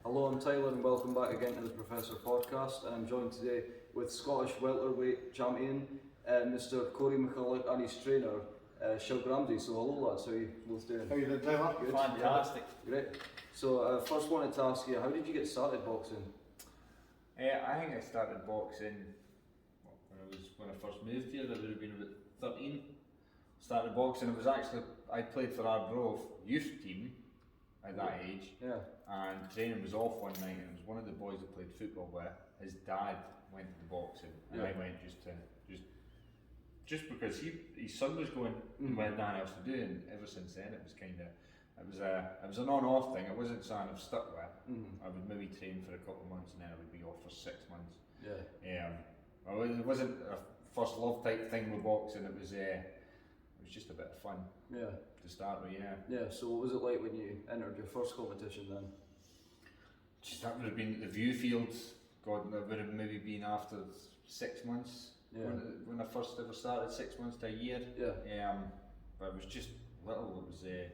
Hello, I'm Tyler and welcome back again to the Professor Podcast, and I'm joined today with Scottish Welterweight champion Mr. Corey McCulloch and his trainer Shug Ramsay. So hello lads, how are you both doing? How are you doing, Tyler? Good. Fantastic. Great. So first wanted to ask you, how did you get started boxing? I think I started boxing when I first moved here. I would have been about 13. Started boxing. I played for Arbroath youth team at that age. Yeah. And training was off one night, and it was one of the boys I played football with. His dad went to the boxing, and I went just because his son was going, and we had nothing else to do. And ever since then, it was an on-off thing. It wasn't something I've stuck with. I would maybe train for a couple of months, and then I would be off for 6 months. Yeah. It wasn't a first love type thing with boxing. It was just a bit of fun. Yeah. To start with, yeah. Yeah. So what was it like when you entered your first competition then? That would have been the Viewfield. God, that would have maybe been after 6 months. Yeah. When I first ever started, 6 months to a year. Yeah. But it was just little. It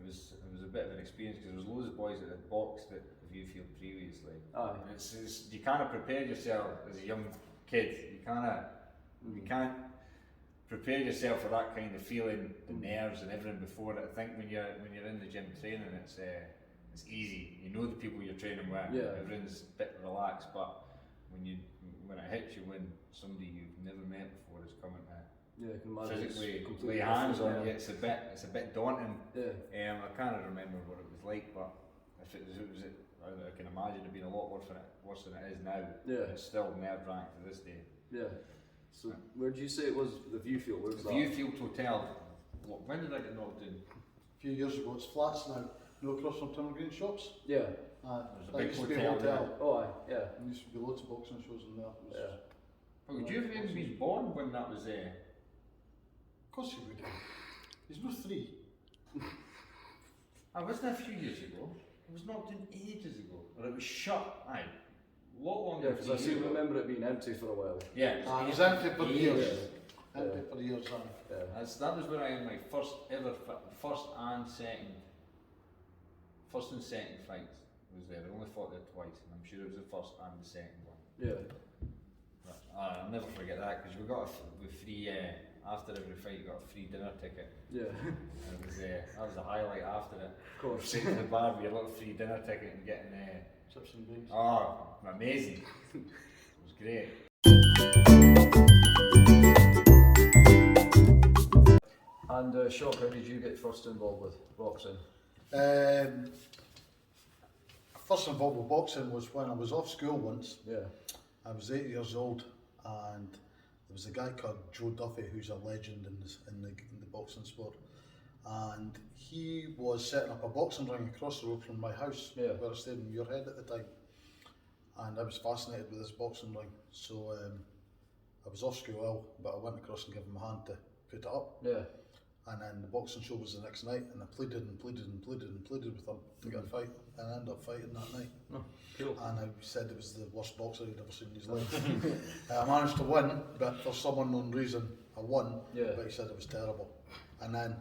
was a bit of an experience because there was loads of boys that had boxed at the Viewfield previously. Aye. And it's you kind of prepare yourself as a young kid. You can't prepare yourself for that kind of feeling, the nerves and everything before it. I think when you're in the gym training, it's easy. You know the people you're training with. Yeah. Everything's a bit relaxed, but when it hits you, when somebody you've never met before is coming to Yeah, I can imagine physically it's lay hands on different, you, it's a bit daunting. Yeah. I can't remember what it was like, but if it was I can imagine it being a lot worse than it is now. Yeah. It's still nerve-wracking to this day. Yeah. So where did you say it was? The Viewfield. Where was that? Viewfield Hotel. When did I get knocked in? A few years ago, it's flats now. No across from Timber Green shops. Yeah. There's a That big used to be a hotel hotel. Oh, aye. Yeah. There used to be loads of boxing shows in there. It was Yeah. Would you have even been born when that was there? Of course he would have. He's no 3. I wasn't a few years ago. It was knocked in ages ago. Or it was shut. Aye. A lot longer. Yeah, because I seem to remember it being empty for a while. Yeah. It was empty for years. Yeah. Empty for years, Yeah. That was where I had my first and second fights. Was there. I only fought there twice, and I'm sure it was the first and the second one. Yeah. But, I'll never forget that because we got with free after every fight. You got a free dinner ticket. Yeah. And it was that was the highlight after it. Of course. Straight to the bar with your little free dinner ticket and getting chips and beans. amazing. It was great. And Shock, how did you get first involved with boxing? First involved with boxing was when I was off school once. Yeah. I was 8 years old, and there was a guy called Joe Duffy who's a legend in the boxing sport, and he was setting up a boxing ring across the road from my house, Yeah. where I stayed in Muirhead at the time, and I was fascinated with this boxing ring. So I was off school, but I went across and gave him a hand to put it up. Yeah. And then the boxing show was the next night, and I pleaded with him to get a fight, and I ended up fighting that night. Oh, cool. And I said it was the worst boxer he'd ever seen in his life. I managed to win, but for some unknown reason I won, Yeah. but he said it was terrible. And then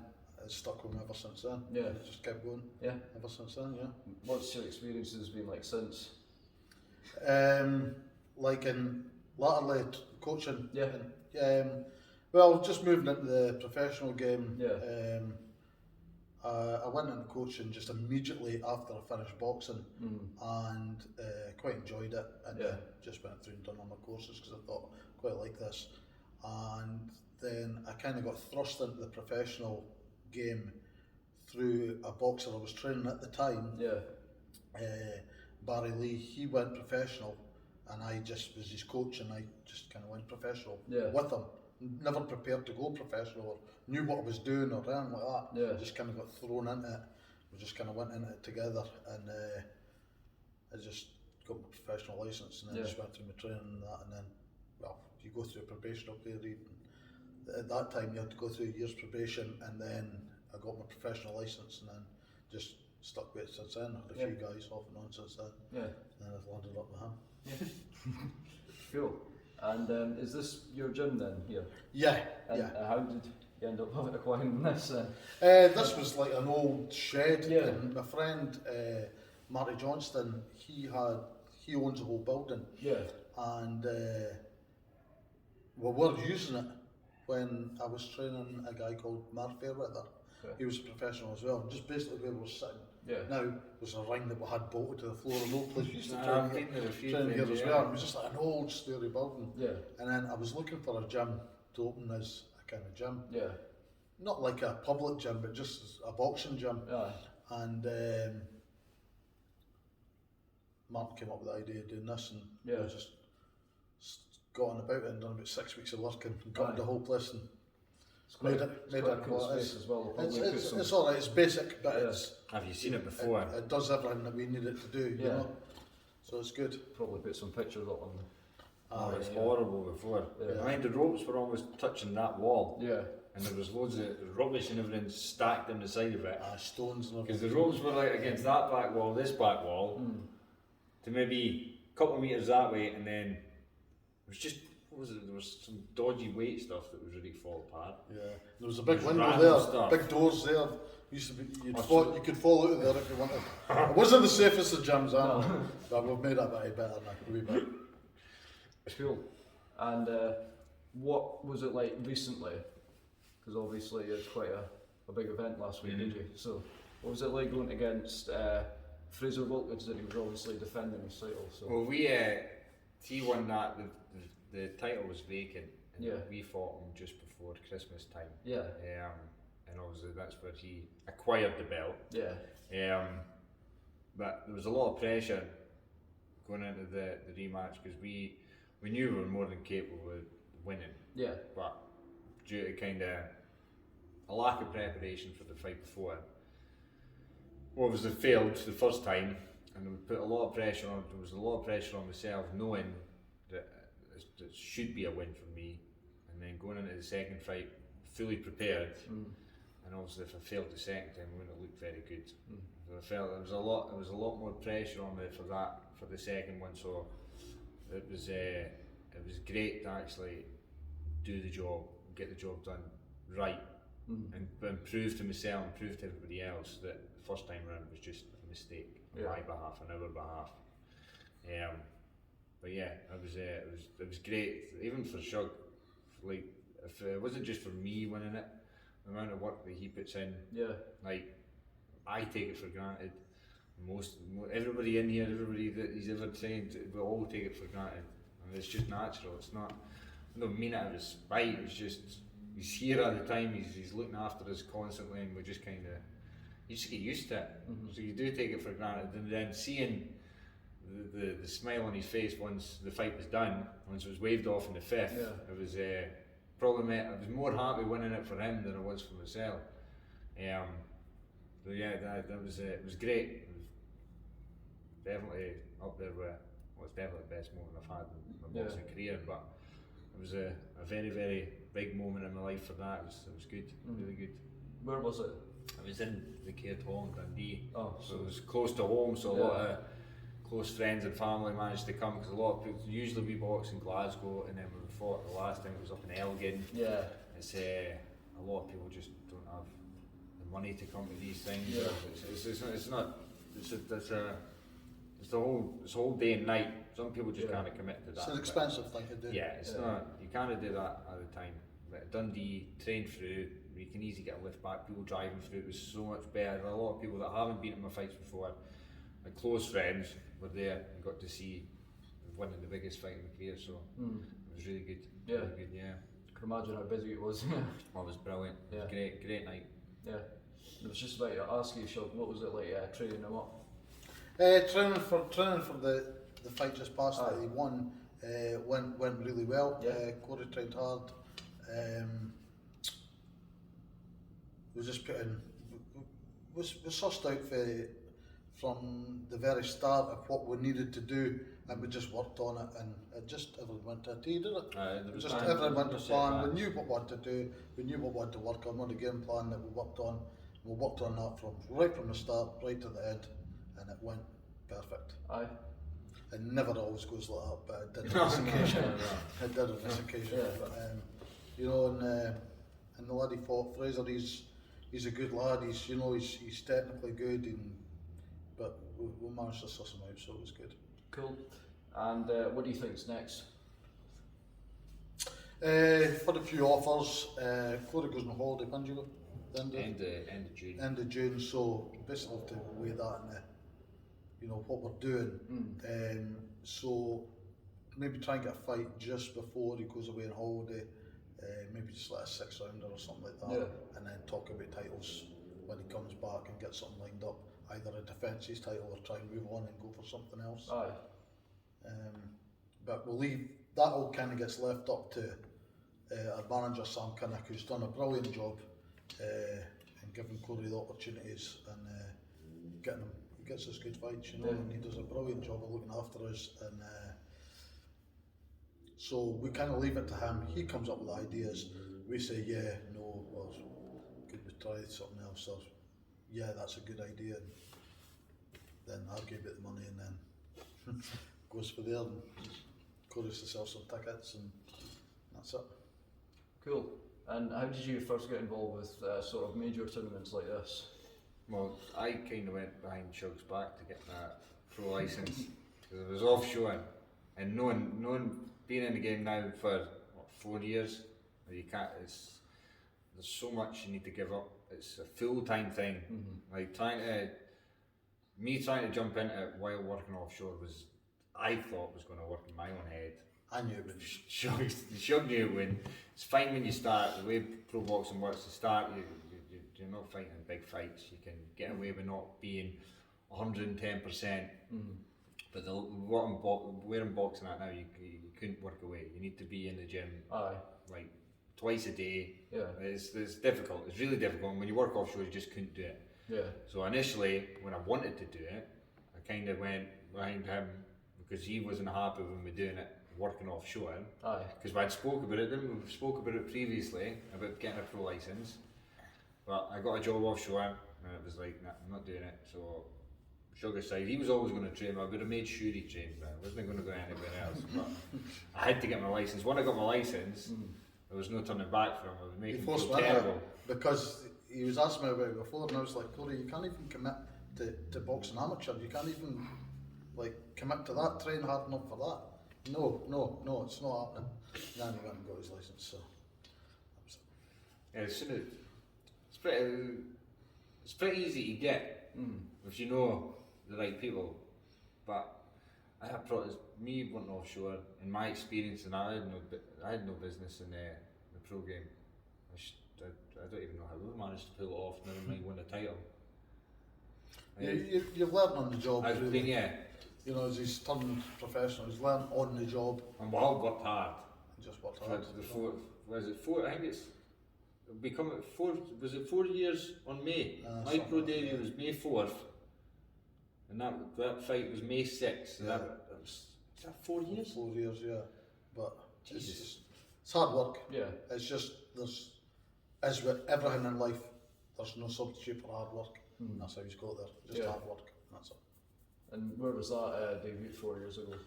it's stuck with me ever since then. Yeah. And it just kept going Yeah. ever since then, yeah. What's your experiences been like since? Like in latterly coaching. Yeah. Well, just moving into the professional game. Yeah. I went into coaching just immediately after I finished boxing, and quite enjoyed it, and Yeah. just went through and done all my courses because I thought I quite like this. And then I kind of got thrust into the professional game through a boxer I was training at the time. Yeah. Barry Lee, he went professional, and I just was his coach, and I just kind of went professional with him. Never prepared to go professional or knew what I was doing or anything like that. Yeah. Just kind of got thrown into it. We just kind of went into it together, and I just got my professional license, and then just went through my training and that, and then, well, you go through a probational period. And at that time, you had to go through a year's probation, and then I got my professional license, and then just stuck with it since then. I had a few guys off and on since then. Yeah. And then I've landed up with him. Yeah. Cool. And is this your gym then here? Yeah. And how did you end up acquiring this? This was like an old shed, Yeah. and my friend Marty Johnston, he owns the whole building, and we were using it when I was training a guy called Mark Fairweather. He was a professional as well. Just basically where we were sitting. Now there's a ring that we had bolted to the floor, and no place used to train here as well. It was just like an old sturdy building. And then I was looking for a gym to open as a kind of gym. Not like a public gym, but just a boxing gym. And Martin came up with the idea of doing this, and we just got on about it and done about 6 weeks of work and got the whole place and made it cool space as well. It's alright, it's basic, but it's... Have you seen it before? It does everything that we need it to do, you know? So it's good. Probably put some pictures up on It was horrible before. I mean, the ropes were almost touching that wall. And there was loads of rubbish and everything stacked on the side of it. Stones and Because everything. the ropes were like against that back wall, this back wall, to maybe a couple of metres that way, and then it was just, what was it? There was some dodgy weight stuff that was really fall apart. There was a big window random there, stuff. big doors there. Used to be, you could fall out of there if you wanted. It wasn't the safest of gyms, but we've made it a bit better now, a wee bit. Cool. And what was it like recently? Because obviously you had quite a big event last week, didn't you? So what was it like going against Fraser Wilkins, that he was obviously defending his title? So. Well, he won that, the title was vacant, and we fought him just before Christmas time. And obviously that's where he acquired the belt. But there was a lot of pressure going into the rematch, because we knew we were more than capable of winning. But due to kind of a lack of preparation for the fight before, obviously failed the first time, and we put a lot of pressure on. There was a lot of pressure on myself, knowing that it should be a win for me, and then going into the second fight fully prepared. And obviously, if I failed the second time, it wouldn't have looked very good. So I felt there was a lot more pressure on me for the second one. So it was great to actually do the job, get the job done right, and prove to myself and prove to everybody else that the first time round was just a mistake on my behalf and our behalf. But yeah, it was great, even for Shug. Like, if it wasn't just for me winning it, the amount of work that he puts in, like, I take it for granted. Everybody in here, everybody that he's ever trained, we all take it for granted, and it's just natural. It's not, I don't mean it out of spite. It's just he's here at the time. He's looking after us constantly, and we just kind of, you just get used to it. So you do take it for granted, and then seeing the smile on his face once the fight was done, once it was waved off in the fifth, it was probably I was more happy winning it for him than I was for myself. So yeah, that was it was great. It was definitely up there with, well, it's definitely the best moment I've had in my boxing career, but it was a very, very big moment in my life for that. It was good, really good. Where was it? I was in the Caird Hall in Dundee, so it was close to home, so a lot of close friends and family managed to come, because a lot of people, usually we box in Glasgow, and then when we fought the last time it was up in Elgin. It's a lot of people just don't have the money to come to these things. It's the whole day and night. Some people just can't commit to that. It's an expensive thing to do. It's not, you can't do that at the time. But Dundee, train through, you can easily get a lift back, people driving through, it was so much better. There are a lot of people that haven't been in my fights before, my close friends were there and got to see winning the biggest fight in my career, so it was really good. Really good, I can imagine how busy it was. Oh, it was brilliant. It was great night. I was just about to ask you, Shug, what was it like training him up? Training for the fight just past that he won went really well. Corey trained hard. We just put in. We sussed out from the very start of what we needed to do, and we just worked on it, and everyone went to a T, did it? Everyone went to plan. We knew what we wanted to do. We knew what we wanted to work on. We had a game plan that we worked on. We worked on that right from the start, right to the end, and it went perfect. It never always goes like that, but it did on this occasion. It did on this occasion. You know, and the lad he fought, Fraser, he's a good lad. He's technically good, but we managed to suss him out, so it was good. Cool. And what do you think's next? For a few offers, Corey goes on holiday, when do you go? End of June. End of June, so basically have to weigh that in you know, what we're doing. So maybe try and get a fight just before he goes away on holiday, maybe just like a 6-rounder or something like that, and then talk about titles when he comes back and get something lined up, either a defence his title or try and move on and go for something else. But we'll leave, that all kind of gets left up to our manager Sam Kinnock, who's done a brilliant job in giving Corey the opportunities and getting him, he gets us good fights, you know, and he does a brilliant job of looking after us, and so we kind of leave it to him. He comes up with ideas, we say yeah, no, or could we try something else, or yeah, that's a good idea, and then argue about the money, and then goes for there and Corey's to sell some tickets, and that's it. Cool. And how did you first get involved with sort of major tournaments like this? Well, I kind of went behind Shug's back to get that pro licence because it was offshore, and knowing being in the game now for what, 4 years, you can't. There's so much you need to give up. It's a full-time thing. Like trying to jump into it while working offshore I thought was going to work in my own head. I knew it would. Shug knew it would. It's fine when you start. The way pro boxing works, to start, you're not fighting in big fights. You can get away with not being 110%. But where I'm boxing at now, you couldn't work away. You need to be in the gym like twice a day. Yeah. It's difficult. It's really difficult. And when you work offshore, you just couldn't do it. Yeah. So initially, when I wanted to do it, I kind of went behind him because he wasn't happy with me doing it, working offshore. Because we had spoke about it, didn't we? We spoke about it previously, about getting a pro licence. But I got a job offshore, and it was like, nah, I'm not doing it. So Shug side, he was always going to train me. I would have made sure he trained me. I wasn't going to go anywhere else. But I had to get my licence. When I got my licence, there was no turning back from him. It was making me feel terrible. Because he was asking me about it before, and I was like, Corey, you can't even commit to boxing amateur. You can't even like commit to that, train hard enough for that. No, it's not happening. Then he went and got his licence, so. Yeah, it's pretty easy to get if you know the right people. But I had me wanting offshore, in my experience, and I had no business in the pro game. I don't even know how we managed to pull it off, never mind win the title. You've learned on the job. Yeah. You know, as he's turned professional, he's learned on the job. And we all worked hard. Just worked hard. I think it's become 4. Was it 4 years on May? My pro debut was May 4th, and that fight was May 6th. Yeah. Is that 4 years? 4 years, yeah. But Jesus. It's hard work. Yeah. It's just as with everything in life, there's no substitute for hard work. That's how he's got there. Just hard work. That's it. And where was that debut 4 years ago?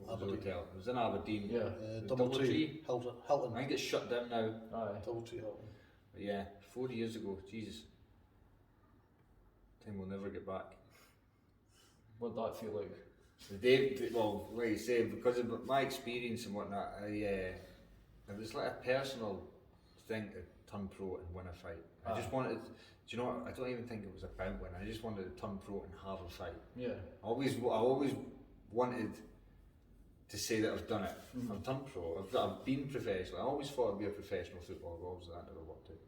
Hotel. It was in Aberdeen. Yeah. Doubletree. Hilton. I think it's shut down now. Doubletree Hilton. But yeah, 4 years ago. Jesus. Time we'll never get back. What'd that feel like? The day, well, like you say, because of my experience and whatnot, it was like a personal thing to turn pro and win a fight. I just wanted. Do you know what? I don't even think it was about winning. I just wanted to turn pro and have a fight. Yeah. I always wanted to say that I've done it. I've turned pro. I've been professional. I always thought I'd be a professional footballer. Obviously, that never worked out.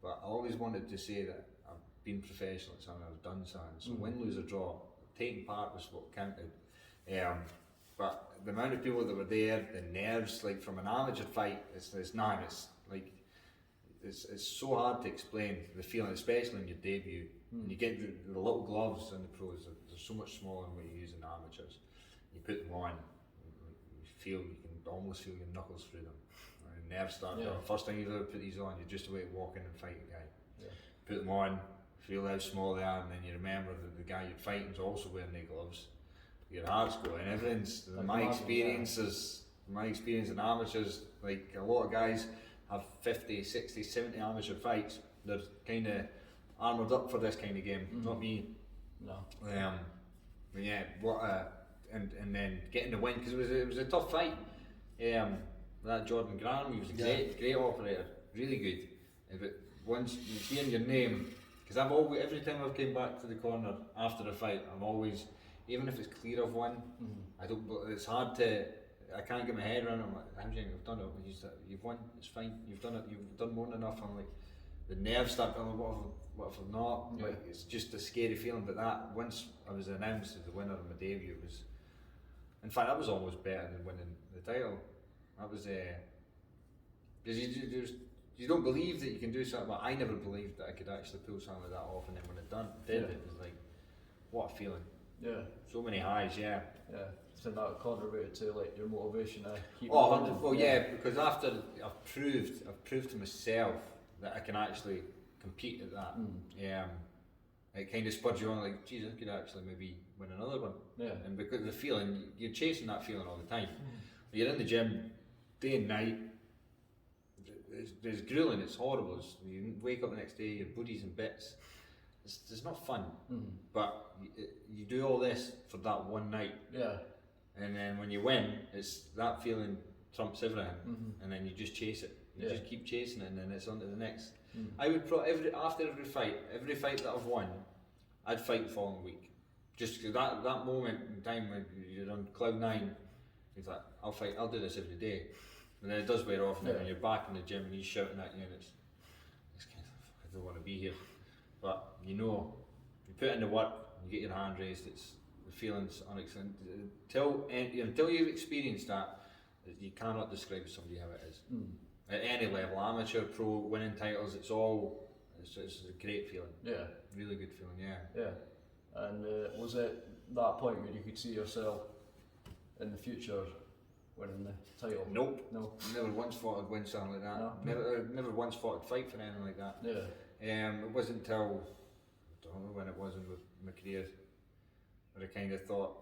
But I always wanted to say that I've been professional at something. I've done something. So win, lose or draw, taking part was what counted. But the amount of people that were there, the nerves, like from an amateur fight, it's like. It's so hard to explain the feeling, especially in your debut. And you get the little gloves in the pros, they're so much smaller than what you use in amateurs. You put them on, you can almost feel your knuckles through them. And nerves start. First time you've ever put these on, you're just away to walk in and fight a guy. Yeah. Put them on, feel how small they are, and then you remember that the guy you're fighting is also wearing the gloves. Your heart's going, everything's. My experience in amateurs, like a lot of guys have 50, 60, 70 amateur fights. They're kind of armoured up for this kind of game. Not me. No. But yeah, and then getting the win, because it was a tough fight. That Jordan Graham, he was a great operator, really good. But once you hear your name, because every time I've came back to the corner after a fight, I'm always, even if it's clear I've won, it's hard to, I can't get my head around it. I'm like, Ramsay, I've done it. You've won, it's fine, you've done it, you've done more than enough. I'm like, the nerves start going, what if I'm not? Yeah. Like, it's just a scary feeling. But that, once I was announced as the winner of my debut, it was, in fact, that was almost better than winning the title. That was, because you don't believe that you can do something. Well, I never believed that I could actually pull something like that off, and then when it did, it was like, what a feeling. Yeah. So many highs, yeah. Yeah. So that contributed to like your motivation to keep Oh, going. well, yeah, because after I've proved to myself that I can actually compete at that. It kind of spurs you on, like, geez, I could actually maybe win another one. Yeah. And because the feeling, you're chasing that feeling all the time. You're in the gym day and night. It's grueling. It's horrible. You wake up the next day, your body's in bits. It's not fun. But you do all this for that one night. Yeah. And then when you win, it's that feeling trumps everything, and then you just chase it. You just keep chasing it, and then it's on to the next. I would after every fight that I've won, I'd fight the following week. Just cause that moment in time when you're on cloud nine, it's like, I'll do this every day. And then it does wear off, and then when you're back in the gym and he's shouting at you, and it's kind of, I don't want to be here. But you put in the work, you get your hand raised, the feeling's until you've experienced that, you cannot describe to somebody how it is. At any level, amateur, pro, winning titles, it's a great feeling. Yeah. Really good feeling, yeah. Yeah. And was it that point where you could see yourself in the future winning the title? Nope. No. Never once thought I'd win something like that. No. Never once thought I'd fight for anything like that. Yeah. It wasn't until, I don't know when it was in my career, but I kind of thought,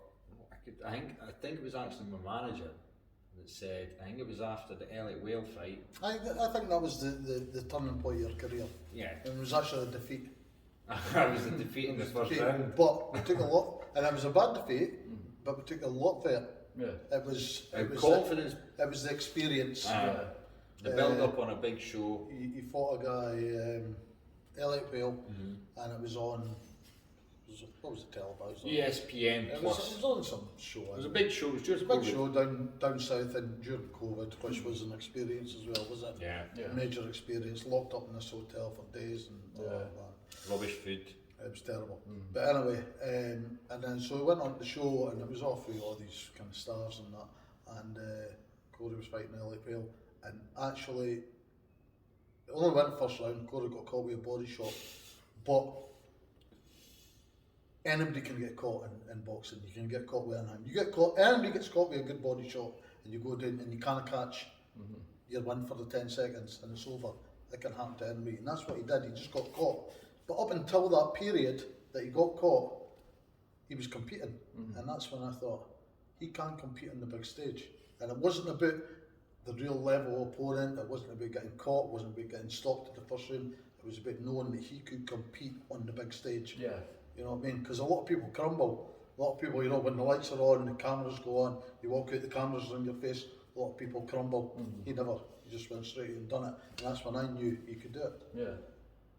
I think it was actually my manager that said, I think it was after the Elliot Whale fight. I think that was the turning point of your career. Yeah. It was actually a defeat. I was a defeat in the first round. But we took a lot, and it was a bad defeat, but we took a lot for it. Yeah. It was confidence. It was the experience. The build up on a big show. You fought a guy, Elliot Whale, and it was on. What was it televised on? ESPN It Plus. was on some show. It was a big show. It was It was just a big show down south and during COVID, which was an experience as well, was it? Yeah. A major experience. Locked up in this hotel for days and all that. Rubbish food. It was terrible. But anyway, and then so we went on the show, and it was all through all these kind of stars and that. And Corey was fighting Elliot Whale, and actually, it only went first round. Corey got caught with a body shot, but anybody can get caught in boxing. You can get caught with an hand. You get caught. Anybody gets caught with a good body shot, and you go down and you can't catch your win for the 10 seconds, and it's over. It can happen to anybody, and that's what he did. He just got caught. But up until that period that he got caught, he was competing, and that's when I thought he can compete on the big stage. And it wasn't about the real level opponent. It wasn't about getting caught. It wasn't about getting stopped at the first round. It was about knowing that he could compete on the big stage. Yeah. You know what I mean? Because a lot of people crumble. A lot of people, you know, when the lights are on, the cameras go on, you walk out, the cameras are on your face, a lot of people crumble. He never. He just went straight and done it. And that's when I knew he could do it. Yeah.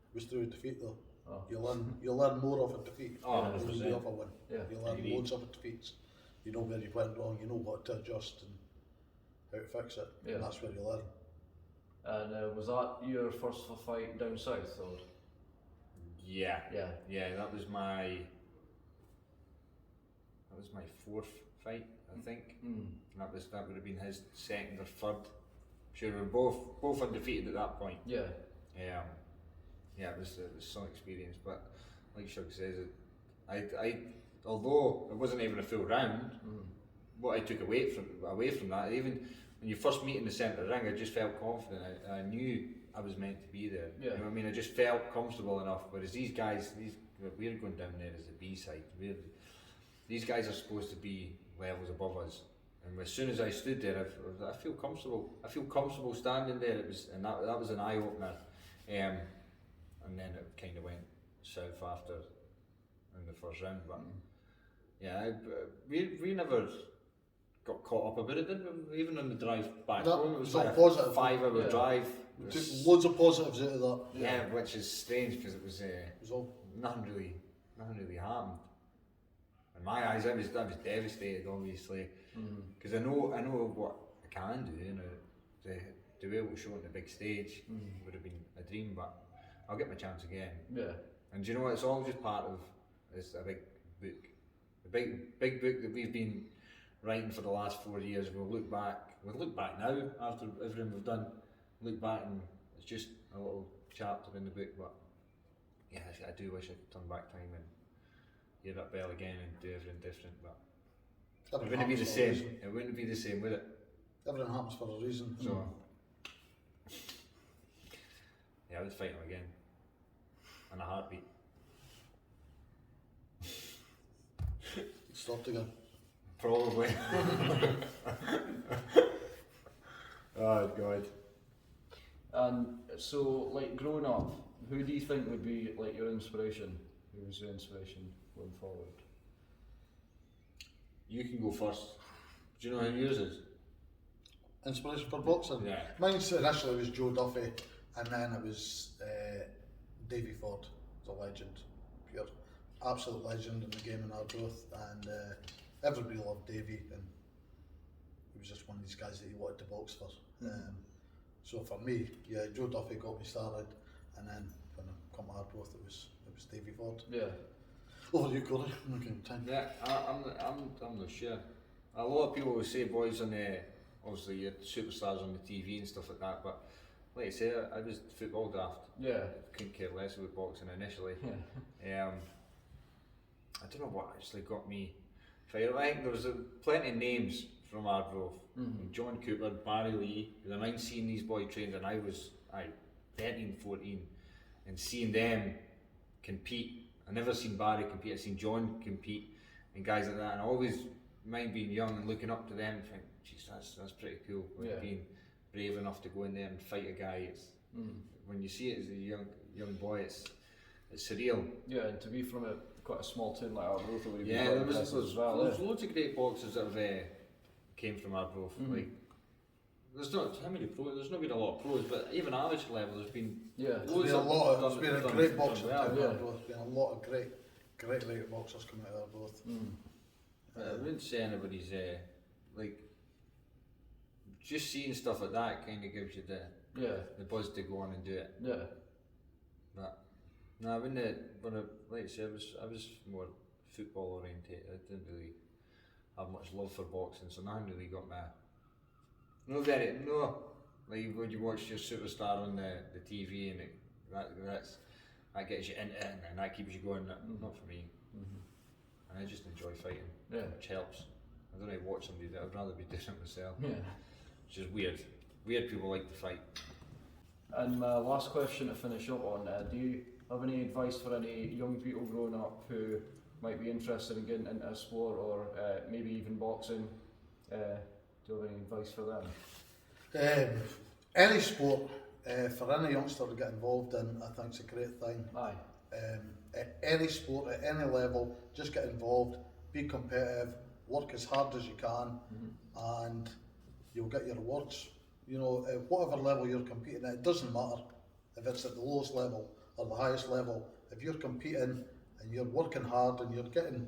It was through a defeat though. Oh. You'll learn more of a defeat than you do 100%. of a win. Yeah. You'll learn loads of defeats. You know where you went wrong, you know what to adjust and how to fix it. Yeah. And that's where you learn. And was that your first fight down south, or? Yeah. Yeah. That was my fourth fight, I think. And that would have been his second or third. Sure, we were both undefeated at that point. Yeah. Yeah, it was some experience, but like Shug says, I although it wasn't even a full round, what I took away from that, even when you first meet in the centre of the ring, I just felt confident. I knew I was meant to be there. Yeah. You know what I mean? I just felt comfortable enough. Whereas these guys, we're going down there as the B side. These guys are supposed to be levels above us. And as soon as I stood there, I feel comfortable. I feel comfortable standing there. That was an eye opener. And then it kind of went south after in the first round. But yeah, we never got caught up about it, did we? Even on the drive back home, it was like a positive. 5-hour drive. We took loads of positives out of that. Yeah, which is strange because it was all nothing really happened. In my eyes, I was devastated, obviously, because I know what I can do. You know, to be able to show on the big stage would have been a dream, but I'll get my chance again. Yeah. And do you know what? It's all just part of this a big book, the big book that we've been writing for the last 4 years. We'll look back now after everything we've done. Look back and it's just a little chapter in the book. But yeah, I do wish I could turn back time and hear that bell again and do everything different. But it wouldn't be the same. It wouldn't be the same, would it? Everything happens for a reason. So yeah, I would fight him again. In a heartbeat. Stopped again. Probably. Oh God. And so, like, growing up, who do you think would be like your inspiration? Who was your inspiration going forward? You can go first. Do you know who yours is? Inspiration for boxing? Yeah. Mine initially was Joe Duffy, and then it was Davy Ford, the legend, pure absolute legend in the game in Arbroath, and everybody loved Davy, and he was just one of these guys that you wanted to box for. So for me, yeah, Joe Duffy got me started, and then when I come to Arbroath, it was Davy Ford. Yeah. Over you, Corey. I'm looking at time. Yeah, I'm not sure. A lot of people will say boys on the obviously your superstars on the TV and stuff like that, but like I say, I was football daft. Yeah. Couldn't care less about boxing initially. Yeah. I don't know what actually got me fired. I think there was plenty of names from Arbroath. John Cooper, Barry Lee. I mind seeing these boys trained, and I was 13, 14, and seeing them compete. I never seen Barry compete. I seen John compete and guys like that, and I always mind being young and looking up to them and think, geez, that's pretty cool. Like being brave enough to go in there and fight a guy. It's when you see it as a young boy, it's surreal. Yeah, and to be from quite a small town like Arbroath, it would be there was as well. There's loads of great boxers that have came from Arbroath. Like there's not how many pros. There's not been a lot of pros, but even amateur level, there's been loads there's been a great boxing well. town in Arbroath. There's been a lot of great boxers coming out of Arbroath. I wouldn't say anybody's like just seeing stuff like that kind of gives you the buzz to go on and do it. Yeah. But no, when like I said, I was more football oriented. I didn't really have much love for boxing, so nothing really got me. Like when you watch your superstar on the TV and that gets you into it and that keeps you going. Not for me. And I just enjoy fighting, which helps. I don't really watch somebody that I'd rather be doing it myself. Yeah. Which is weird. Weird people like to fight. And my last question to finish up on, do you have any advice for any young people growing up who might be interested in getting into a sport or maybe even boxing? Do you have any advice for them? Any sport, for any youngster to get involved in, I think it's a great thing. Aye. At any sport, at any level, just get involved, be competitive, work as hard as you can, and you'll get your rewards. You know, at whatever level you're competing at, it doesn't matter if it's at the lowest level or the highest level. If you're competing and you're working hard and you're getting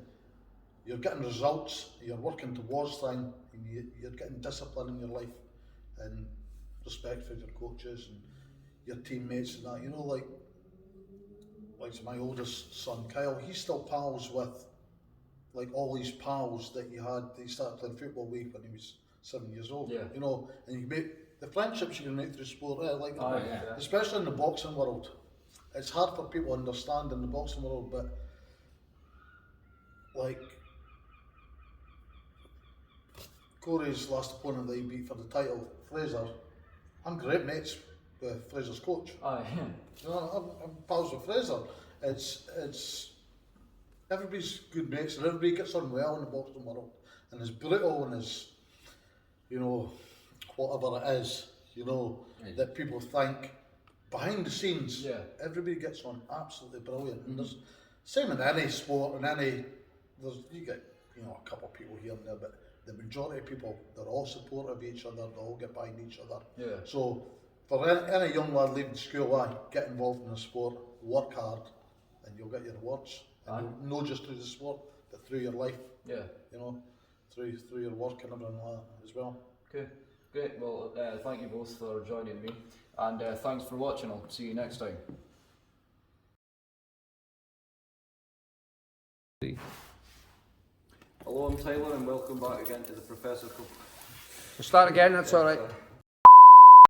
results, you're working towards things, and you're getting discipline in your life and respect for your coaches and your teammates and that. You know, like my oldest son Kyle, he's still pals with like all these pals that he started playing football with when he was 7 years old. Yeah. You know, and you make the friendships you can make through sport. Especially in the boxing world. It's hard for people to understand in the boxing world, but like Corey's last opponent that he beat for the title, Fraser, I'm great mates with Fraser's coach. You know, I'm pals with Fraser. It's everybody's good mates and everybody gets on well in the boxing world. And as brutal and as, you know, whatever it is, you know, that people think behind the scenes, everybody gets on absolutely brilliant. And same in any sport, in any, you get, you know, a couple of people here and there, but the majority of people, they're all supportive of each other, they all get behind each other. Yeah. So for any young lad leaving school, get involved in the sport, work hard, and you'll get your rewards. And not just through the sport, but through your life. Yeah. You know, through your work and everything like that as well. Okay, great. Well, thank you both for joining me, and thanks for watching. I'll see you next time. Hello, I'm Tyler, and welcome back again to the Professor. Start again, that's alright.